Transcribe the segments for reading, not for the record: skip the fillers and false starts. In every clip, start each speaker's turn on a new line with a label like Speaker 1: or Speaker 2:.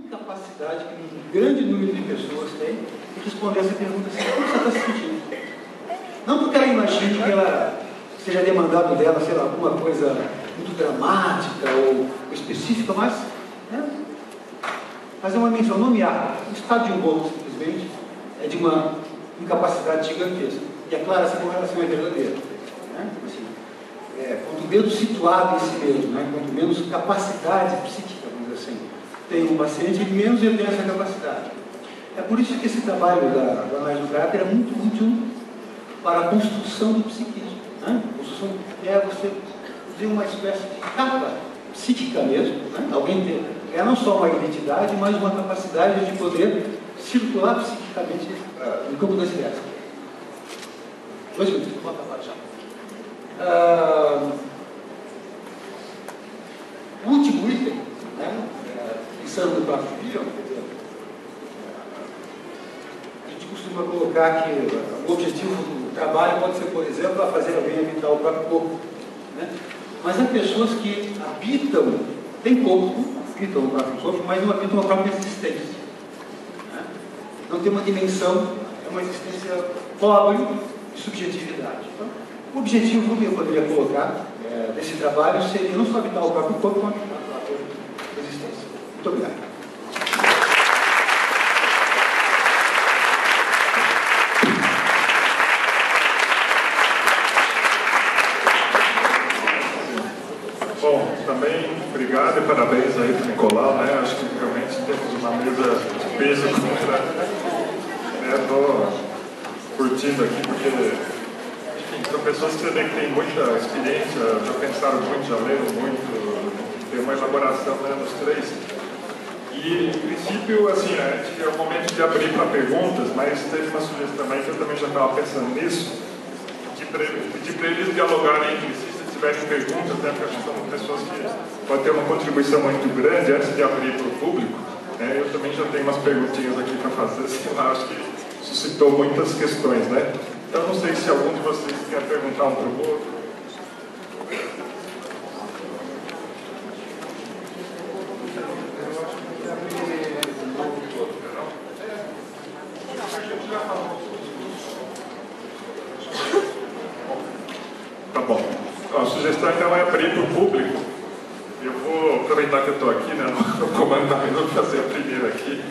Speaker 1: incapacidade que um grande número de pessoas tem de responder essa pergunta assim: como você está se sentindo? Não porque ela imagine que ela seja demandado dela, sei lá, alguma coisa muito dramática ou específica, mas fazer uma menção, nomear o estado de humor, simplesmente, é de uma incapacidade gigantesca. E é claro, essa correlação é verdadeira. Quanto menos situado em si mesmo, quanto menos capacidade psíquica, vamos dizer assim, tem um paciente, menos ele tem essa capacidade. É por isso que esse trabalho da análise do caráter é muito útil para a construção do psiquismo. Construção é você ter uma espécie de capa psíquica mesmo, alguém ter não só uma identidade, mas uma capacidade de poder circular psiquicamente no campo das ideias. 2 minutos, vou acabar já. O último item, pensando no próprio vídeo, a gente costuma colocar que o objetivo do trabalho pode ser, por exemplo, a fazer alguém habitar o próprio corpo. Mas há pessoas que habitam, têm corpo, habitam o próprio corpo, mas não habitam a própria existência. Não tem uma dimensão, é uma existência pobre de subjetividade. Então, o objetivo que eu poderia colocar desse trabalho seria não só habitar o próprio corpo, mas habitar a própria existência. Muito obrigado.
Speaker 2: Bom, também obrigado e parabéns aí para o Nicolau, Acho que realmente temos uma mesa de peso contra. Estou curtindo aqui porque, enfim, são pessoas que você vê que têm muita experiência, já pensaram muito, já leram muito, tem uma elaboração nos 3. E, em princípio, assim, é o momento de abrir para perguntas, mas teve uma sugestão aí que eu também já estava pensando nisso, pedir para eles dialogarem entre si, se tiverem perguntas, porque acho que são pessoas que podem ter uma contribuição muito grande antes de abrir para o público. Eu também já tenho umas perguntinhas aqui para fazer, sei lá, acho que suscitou muitas questões, Então, não sei se algum de vocês quer perguntar um para o outro. Tá bom. A sugestão então é abrir para o público. Eu vou aproveitar que eu estou aqui, no comando da mesa, vou fazer a primeira aqui.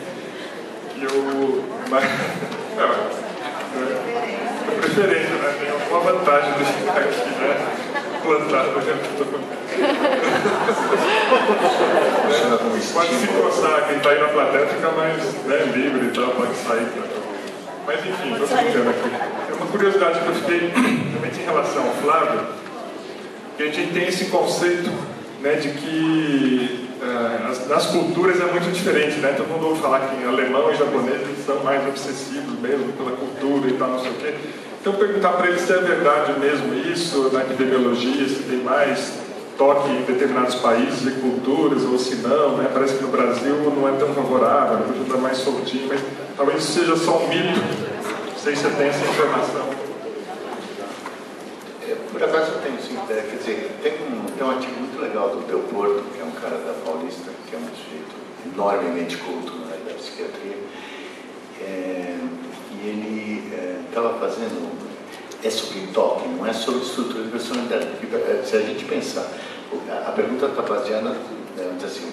Speaker 2: É preferência, Tem alguma vantagem de estar aqui, plantado, Pode se coçar, quem está aí na plateia fica mais livre e tal, pode sair. Mas enfim, estou brincando aqui. É uma curiosidade que eu fiquei, realmente em relação ao Flávio, que a gente tem esse conceito de que nas culturas é muito diferente, Todo mundo ouve falar que alemão e japonês são mais obsessivos mesmo pela cultura e tal, não sei o quê. Então perguntar para eles se é verdade mesmo isso, na epidemiologia, se tem mais toque em determinados países e culturas, ou se não, Parece que no Brasil não é tão favorável, no Brasil está mais soltinho, mas talvez isso seja só um mito, não sei se você tem essa informação.
Speaker 3: Por acaso eu tenho sim, quer dizer, tem um artigo muito legal do Del Porto, que é um cara da Paulista, que é um sujeito enormemente culto na área da psiquiatria, e ele estava fazendo, sobre toque, não é sobre estrutura de personalidade, porque se a gente pensar, a pergunta está baseada, assim,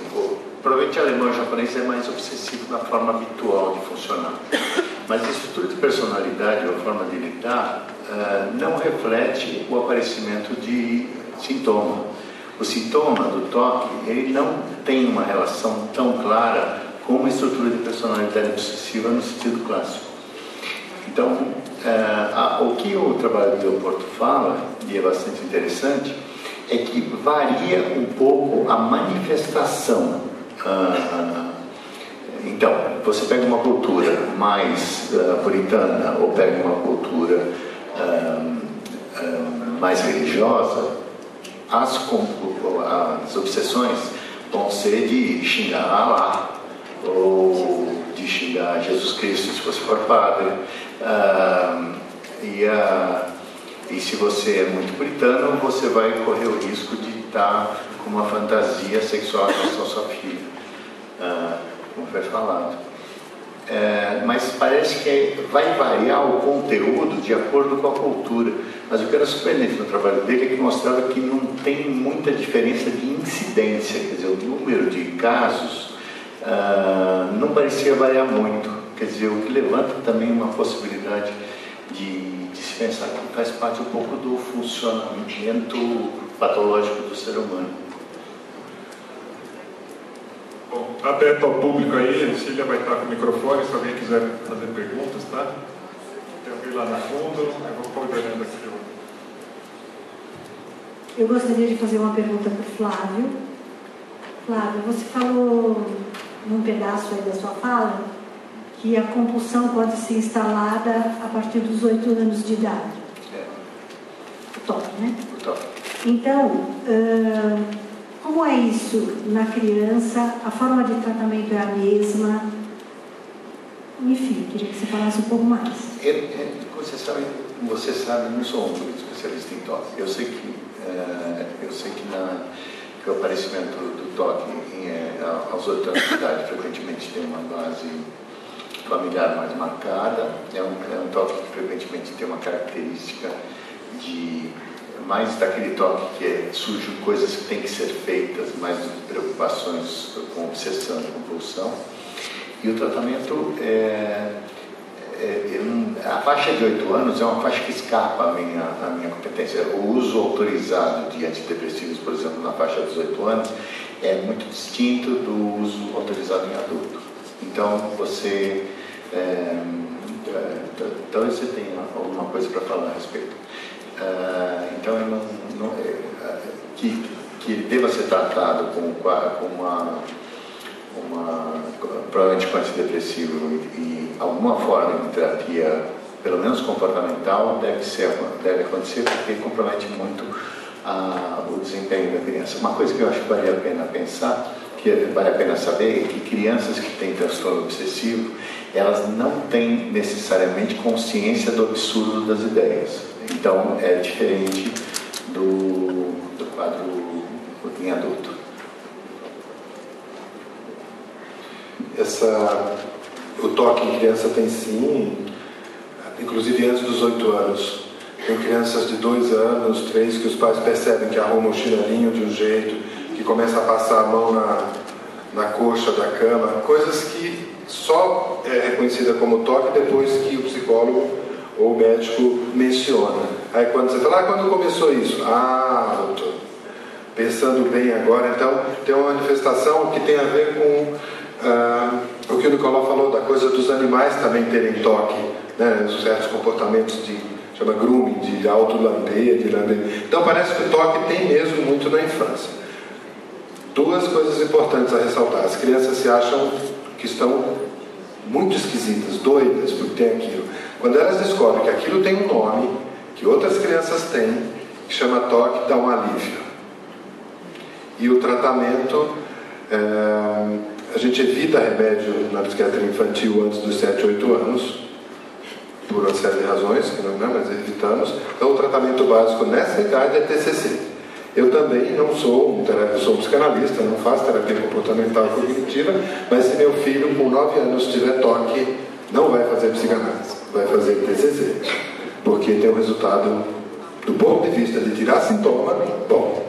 Speaker 3: provavelmente alemão e japonês é mais obsessivo na forma habitual de funcionar, mas a estrutura de personalidade, ou a forma de lidar, não reflete o aparecimento de sintoma. O sintoma do toque, ele não tem uma relação tão clara com uma estrutura de personalidade obsessiva no sentido clássico. Então, o que o trabalho do Del Porto fala, e é bastante interessante, é que varia um pouco a manifestação. Então, você pega uma cultura mais puritana ou pega uma cultura mais religiosa, as obsessões vão ser de xingar Allah ou de xingar Jesus Cristo se você for padre, e se você é muito puritano, você vai correr o risco de estar com uma fantasia sexual em relação à sua filha. foi falado. Mas parece que vai variar o conteúdo de acordo com a cultura. Mas o que era surpreendente no trabalho dele é que mostrava que não tem muita diferença de incidência, quer dizer, o número de casos não parecia variar muito, quer dizer, o que levanta também uma possibilidade de se pensar que faz parte um pouco do funcionamento patológico do ser humano.
Speaker 2: Bom, aberto ao público aí, a Cília vai estar com o microfone, se alguém quiser fazer perguntas, tá? Tem alguém lá no fundo, eu vou coordenando aqui.
Speaker 4: Eu gostaria de fazer uma pergunta para o Flávio. Flávio, você falou num pedaço aí da sua fala que a compulsão pode ser instalada a partir dos 8 anos de idade. O toque, né?
Speaker 3: O toque.
Speaker 4: Então, como é isso na criança? A forma de tratamento é a mesma? Enfim, queria que você falasse um pouco mais.
Speaker 3: Você sabe, não sou um especialista em toque. Eu sei que o aparecimento do toque aos 8 anos de idade frequentemente tem uma base familiar mais marcada. É um toque que frequentemente tem uma característica de mais daquele toque que surgem coisas que têm que ser feitas, mais do que preocupações com obsessão e compulsão. E o tratamento a faixa de 8 anos é uma faixa que escapa à minha competência. O uso autorizado de antidepressivos, por exemplo, na faixa dos 8 anos, é muito distinto do uso autorizado em adulto. Então, talvez você tenha alguma coisa para falar a respeito. Então, que deva ser tratado provavelmente com antidepressivo e alguma forma de terapia, pelo menos comportamental, deve acontecer, porque compromete muito o desempenho da criança. Uma coisa que eu acho que vale a pena pensar, que vale a pena saber, é que crianças que têm transtorno obsessivo, elas não têm necessariamente consciência do absurdo das ideias. Então, é diferente do quadro em adulto.
Speaker 5: O toque em criança tem sim, inclusive antes dos 8 anos. Tem crianças de 2 anos, 3, que os pais percebem que arrumam o chinelinho de um jeito, que começa a passar a mão na coxa da cama, coisas que só é reconhecida como toque depois que o psicólogo ou o médico menciona. Aí quando você fala, quando começou isso? Doutor, pensando bem agora, então tem uma manifestação que tem a ver com o que o Nicolau falou, da coisa dos animais também terem toque, né? Certos comportamentos chama grooming, de auto-lamber, de lamber. Então parece que o toque tem mesmo muito na infância. 2 coisas importantes a ressaltar. As crianças se acham que estão muito esquisitas, doidas, porque tem aquilo. Quando elas descobrem que aquilo tem um nome, que outras crianças têm, que chama toque, dá um alívio. E o tratamento, a gente evita remédio na psiquiatria infantil antes dos 7, 8 anos, por uma série de razões, que não, mas evitamos. Então o tratamento básico nessa idade é TCC. Eu também não sou eu sou um psicanalista, não faço terapia comportamental cognitiva, mas se meu filho com 9 anos tiver toque, não vai fazer psicanálise, vai fazer TCC, porque tem um resultado, do ponto de vista de tirar sintoma, bom.